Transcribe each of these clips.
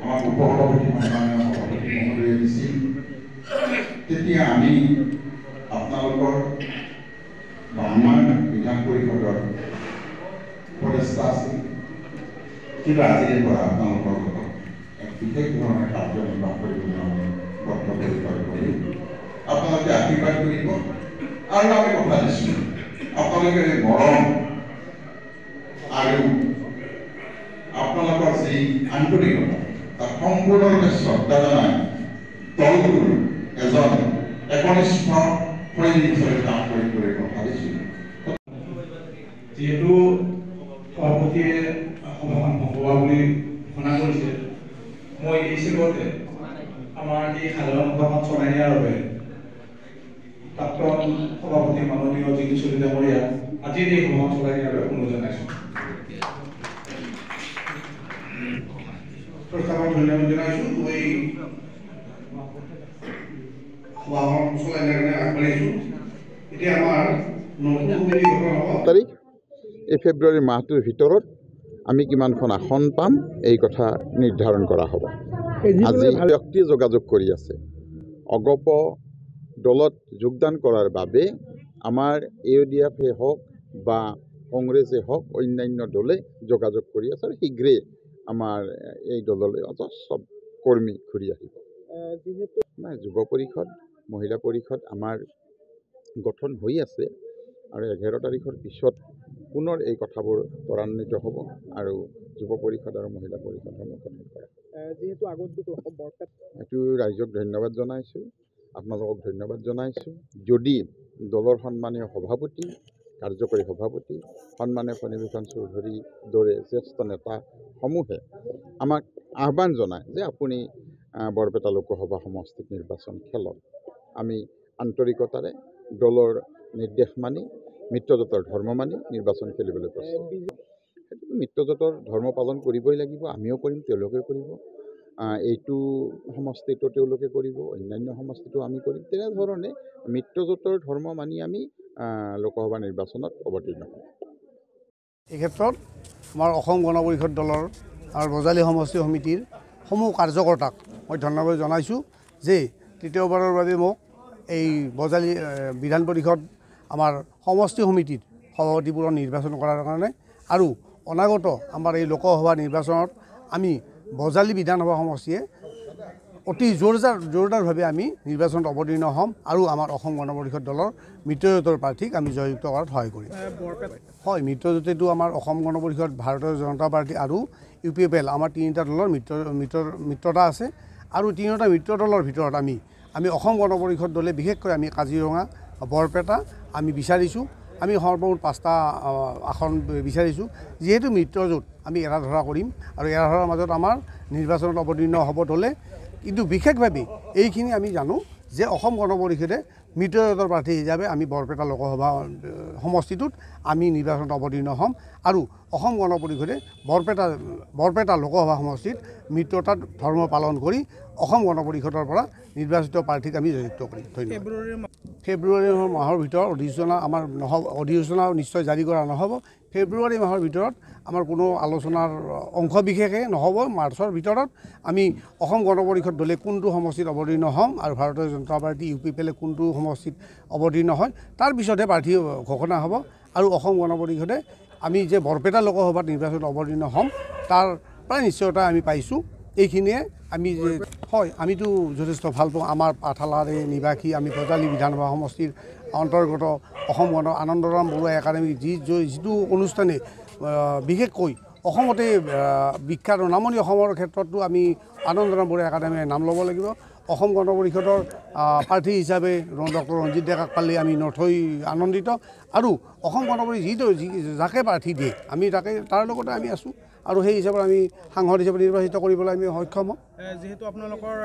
আমাক উপসভাপতি সন্মানীয় সভাপতি মহোদয়ে দিছিল তেতিয়া আমি আপোনালোকৰ বা আমাৰ বিধান পৰিষদৰ উপদেষ্টা আছিল কিন্তু আজিৰে পৰা আপোনালোকৰ লগত এক বিশেষ ধৰণৰ কাৰ্যনিৰ্বাহ কৰিবলৈ আমি বদ্ধপৰিকৰ কৰি আপোনালোকে আশীৰ্বাদ কৰিব আৰু আমি কথা দিছোঁ আপোনালোকে মৰম আৰু আপোনালোকৰ যি আন্তৰিকতা তাক সম্পূৰ্ণৰূপে শ্ৰদ্ধা জনাই দলটোৰ এজন একনিষ্ঠ সৈনিক হিচাপে কাম কৰিবলৈ কথা দিছোঁ। যিহেতু সভাপতিয়ে সভাখন হোৱা বুলি ঘোষণা কৰিছে, মই এই হিচাপতে আমাৰ এই সাধাৰণ সভাখন চলাই নিয়াৰ বাবে প্ৰাক্তন সভাপতি মাননীয় জিতু চলিতা মৰিয়া আজিৰ এই সভাখন চলাই নিয়াৰ বাবে অনুৰোধ জনাইছোঁ। প্ৰস্তাৱত ধন্যবাদ জনাইছোঁ। মই সভাখন চলাই নিয়াৰ কাৰণে আগবাঢ়িছোঁ। এতিয়া আমাৰ নতুন কমিটি গঠন হ'ব। তাৰিখ এই ফেব্ৰুৱাৰী মাহটোৰ ভিতৰত আমি কিমানখন আসন পাম এই কথা নিৰ্ধাৰণ কৰা হ'ব। আজি ব্যক্তিয়ে যোগাযোগ কৰি আছে অগপ দলত যোগদান কৰাৰ বাবে আমাৰ AUDF-এ হওক বা কংগ্ৰেছে হওক অন্যান্য দলে যোগাযোগ কৰি আছে আৰু শীঘ্ৰেই আমাৰ এই দললৈ অজস্ৰ কৰ্মী ঘূৰি আহিব। নাই যুৱ পৰিষদ মহিলা পৰিষদ আমাৰ গঠন হৈ আছে আৰু 11 তাৰিখৰ পিছত পুনৰ এই কথাবোৰ ত্বৰান্বিত হ'ব আৰু যুৱ পৰিষদ আৰু মহিলা পৰিষদসমূহ গঠন কৰা যিহেতু এইটো ৰাইজক ধন্যবাদ জনাইছোঁ, আপোনালোকক ধন্যবাদ জনাইছোঁ। যদি দলৰ সন্মানীয় সভাপতি কাৰ্যকৰী সভাপতি সন্মানীয় ফণীভূষণ চৌধুৰীৰ দৰে জ্যেষ্ঠ নেতাসমূহে আমাক আহ্বান জনায় যে আপুনি বৰপেটা লোকসভা সমষ্টিত নিৰ্বাচন খেলক, আমি আন্তৰিকতাৰে দলৰ নিৰ্দেশ মানি মিত্ৰজোঁটৰ ধৰ্ম মানি নিৰ্বাচন খেলিবলৈ প্ৰস্তুত। সেইটো মিত্ৰজোঁটৰ ধৰ্ম পালন কৰিবই লাগিব, আমিও কৰিম, তেওঁলোকেও কৰিব। এইটো সমষ্টিটো তেওঁলোকে কৰিব, অন্যান্য সমষ্টিটো আমি কৰিম। তেনেধৰণে মিত্ৰজোঁটৰ ধৰ্ম মানি আমি লোকসভা নিৰ্বাচনত অৱতীৰ্ণ হ'ম। এই ক্ষেত্ৰত আমাৰ অসম গণ পৰিষদ দলৰ আৰু বজালী সমষ্টি সমিতিৰ সমূহ কাৰ্যকৰ্তাক মই ধন্যবাদ জনাইছোঁ যে তৃতীয়বাৰৰ বাবে মোক এই বজালী বিধান পৰিষদ আমাৰ সমষ্টি সমিতিৰ সভাপতিবোৰৰ নিৰ্বাচন কৰাৰ কাৰণে আৰু অনাগত আমাৰ এই লোকসভা নিৰ্বাচনত আমি বজালী বিধানসভা সমষ্টিয়ে অতি জোৰদাৰভাৱে আমি নিৰ্বাচনত অৱতীৰ্ণ হ'ম আৰু আমাৰ অসম গণ পৰিষদ দলৰ মিত্ৰজোঁটৰ প্ৰাৰ্থীক আমি জয়যুক্ত কৰাত সহায় কৰিম। হয়, মিত্ৰজোঁটেতো আমাৰ অসম গণ পৰিষদ, ভাৰতীয় জনতা পাৰ্টি আৰু UPFL আমাৰ তিনিটা দলৰ মিত্ৰতা আছে আৰু তিনিওটা মিত্ৰ দলৰ ভিতৰত আমি অসম গণ পৰিষদ দলে বিশেষকৈ আমি কাজিৰঙা বৰপেটা আমি বিচাৰিছোঁ, আমি সৰ্বমুঠ 5টা আসন বিচাৰিছোঁ। যিহেতু মিত্ৰজোঁট আমি এৰা ধৰা কৰিম আৰু এৰা ধৰাৰ মাজত আমাৰ নিৰ্বাচনত অৱতীৰ্ণ হ'ব দলে, কিন্তু বিশেষভাৱে এইখিনি আমি জানো যে অসম গণ পৰিষদে মিত্ৰজোঁটৰ প্ৰাৰ্থী হিচাপে আমি বৰপেটা লোকসভা সমষ্টিটোত আমি নিৰ্বাচনত অৱতীৰ্ণ হ'ম আৰু অসম গণ পৰিষদে বৰপেটা লোকসভা সমষ্টিত মিত্ৰতাত ধৰ্ম পালন কৰি অসম গণ পৰিষদৰ পৰা নিৰ্বাচিত প্ৰাৰ্থীক আমি জয়যুক্ত কৰিম। ধন্যবাদ। ফেব্ৰুৱাৰী মাহৰ ভিতৰত অধিসূচনা আমাৰ নহ'ব, অধিসূচনা নিশ্চয় জাৰি কৰা নহ'ব। ফেব্ৰুৱাৰী মাহৰ ভিতৰত আমাৰ কোনো আলোচনাৰ অংশ বিশেষে নহ'ব। মাৰ্চৰ ভিতৰত আমি অসম গণ পৰিষদ দলে কোনটো সমষ্টিত অৱতীৰ্ণ হ'ম আৰু ভাৰতীয় জনতা পাৰ্টি UPFL কোনটো সমষ্টিত অৱতীৰ্ণ হয় তাৰ পিছতহে প্ৰাৰ্থী ঘোষণা হ'ব আৰু অসম গণ পৰিষদে আমি যে বৰপেটা লোকসভাত নিৰ্বাচনত অৱতীৰ্ণ হ'ম তাৰ প্ৰায় নিশ্চয়তা আমি পাইছোঁ। এইখিনিয়ে আমি যে হয় আমিতো যথেষ্ট ভাল পাওঁ। আমাৰ পাঠালাৰে নিবাসী আমি বজালী বিধানসভা সমষ্টিৰ অন্তৰ্গত অসম গণ আনন্দৰাম বৰুৱা একাডেমী যিটো অনুষ্ঠানে বিশেষকৈ অসমতে বিখ্যাত নামনি অসমৰ ক্ষেত্ৰতো আমি আনন্দৰাম বৰুৱা একাডেমীৰ নাম ল'ব লাগিব। অসম গণ পৰিষদৰ প্ৰাৰ্থী হিচাপে ডক্টৰ ৰঞ্জিত ডেকাক পালে আমি নথৈ আনন্দিত আৰু অসম গণ পৰিষদ যাকে প্ৰাৰ্থী দিয়ে আমি তাৰ লগতে আমি আছোঁ আৰু সেই হিচাপত আমি সাংসদ হিচাপে নিৰ্বাচিত কৰিবলৈ আমি সক্ষম হ'ম। যিহেতু আপোনালোকৰ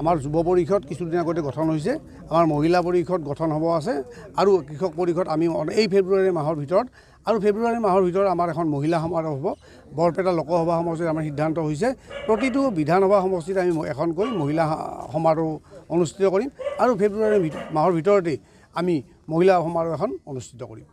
আমাৰ যুৱ পৰিষদ কিছুদিন আগতে গঠন হৈছে, আমাৰ মহিলা পৰিষদ গঠন হ'ব আছে আৰু কৃষক পৰিষদ আমি এই ফেব্ৰুৱাৰী মাহৰ ভিতৰত আৰু ফেব্ৰুৱাৰী মাহৰ ভিতৰত আমাৰ এখন মহিলা সমাৰোহ হ'ব। বৰপেটা লোকসভা সমষ্টিত আমাৰ সিদ্ধান্ত হৈছে প্ৰতিটো বিধানসভা সমষ্টিত আমি এখনকৈ মহিলা সমাৰোহ অনুষ্ঠিত কৰিম আৰু ফেব্ৰুৱাৰী মাহৰ ভিতৰতে আমি মহিলা সমাৰোহ এখন অনুষ্ঠিত কৰিম।